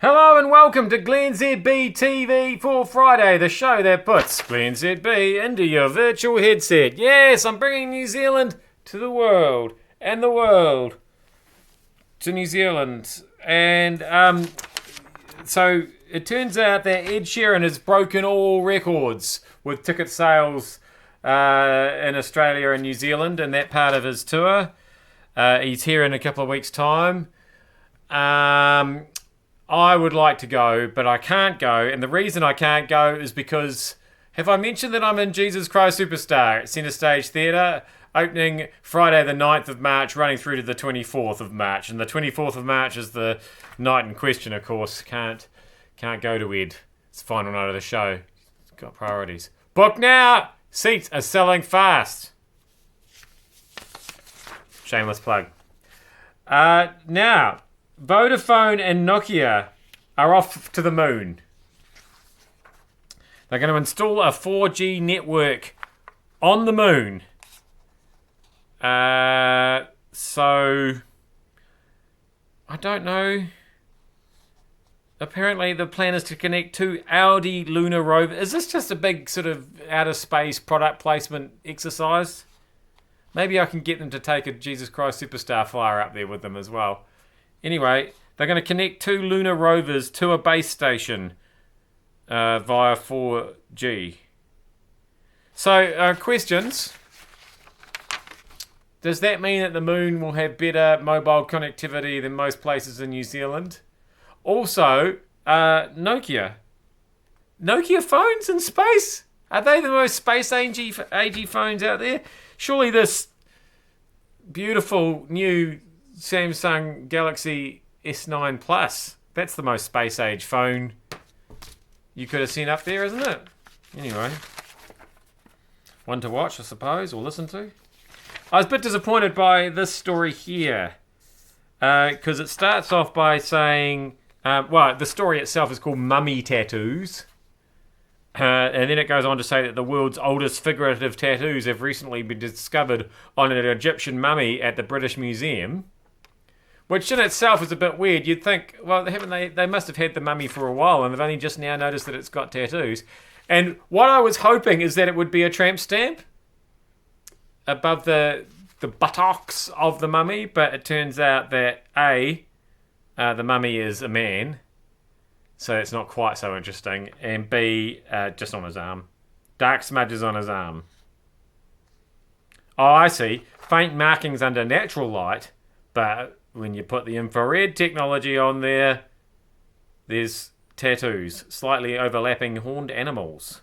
Hello and welcome to glennzb TV for Friday, the show that puts glennzb into your virtual headset. Yes, I'm bringing New Zealand to the world, and the world to New Zealand. And so it turns out that Ed Sheeran has broken all records with ticket sales in Australia and New Zealand and that part of his tour. He's here in a couple of weeks' time. I would like to go, but I can't go. And the reason I can't go is because, have I mentioned that I'm in Jesus Christ Superstar at Centre Stage Theatre, opening Friday the 9th of March, running through to the 24th of March. And the 24th of March is the night in question, of course. Can't go to Ed. It's the final night of the show. It's got priorities. Book now! Seats are selling fast. Shameless plug. Now, Vodafone and Nokia are off to the moon. They're going to install a 4G network on the moon. So, I don't know. Apparently the plan is to connect two Audi lunar rovers. Is this just a big sort of outer space product placement exercise? Maybe I can get them to take a Jesus Christ Superstar flyer up there with them as well. Anyway, they're going to connect two lunar rovers to a base station via 4G. So, questions. Does that mean that the moon will have better mobile connectivity than most places in New Zealand? Also, Nokia. Nokia phones in space? Are they the most space-agey phones out there? Surely this beautiful new Samsung Galaxy S9 Plus, that's the most space-age phone you could have seen up there, isn't it? Anyway, one to watch, I suppose, or listen to. I was a bit disappointed by this story here, because it starts off by saying, the story itself is called Mummy Tattoos. And then it goes on to say that the world's oldest figurative tattoos have recently been discovered on an Egyptian mummy at the British Museum. Which in itself is a bit weird. You'd think, well, haven't they must have had the mummy for a while and they've only just now noticed that it's got tattoos. And what I was hoping is that it would be a tramp stamp above the buttocks of the mummy, but it turns out that A, the mummy is a man, so it's not quite so interesting, and B, just on his arm. Dark smudges on his arm. Oh, I see. Faint markings under natural light, but when you put the infrared technology on there, there's tattoos, slightly overlapping horned animals.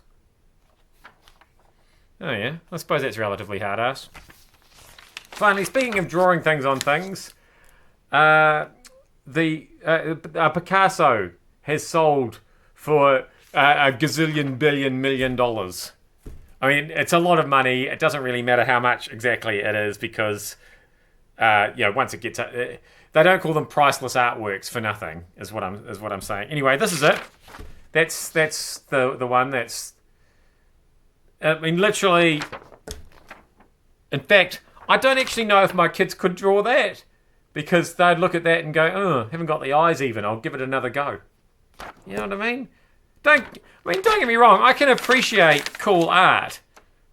Oh yeah, I suppose that's relatively hard-ass. Finally, speaking of drawing things on things, Picasso has sold for a gazillion billion $1 million. I mean, it's a lot of money. It doesn't really matter how much exactly it is because, once it gets, they don't call them priceless artworks for nothing. Is what I'm saying. Anyway, this is it. That's the one that's. I mean, literally. In fact, I don't actually know if my kids could draw that because they'd look at that and go, "Oh, haven't got the eyes even. I'll give it another go." You know what I mean? Don't get me wrong. I can appreciate cool art,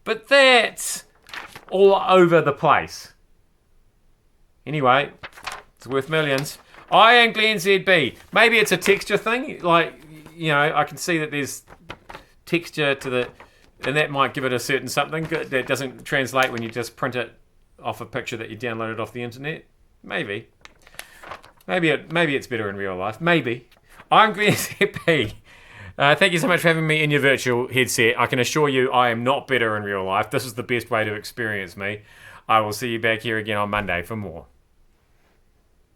but that's all over the place. Anyway, it's worth millions. I am glennzb. Maybe it's a texture thing. Like, I can see that there's texture to the, and that might give it a certain something that doesn't translate when you just print it off a picture that you downloaded off the internet. Maybe it's better in real life. Maybe. I'm glennzb. Thank you so much for having me in your virtual headset. I can assure you I am not better in real life. This is the best way to experience me. I will see you back here again on Monday for more.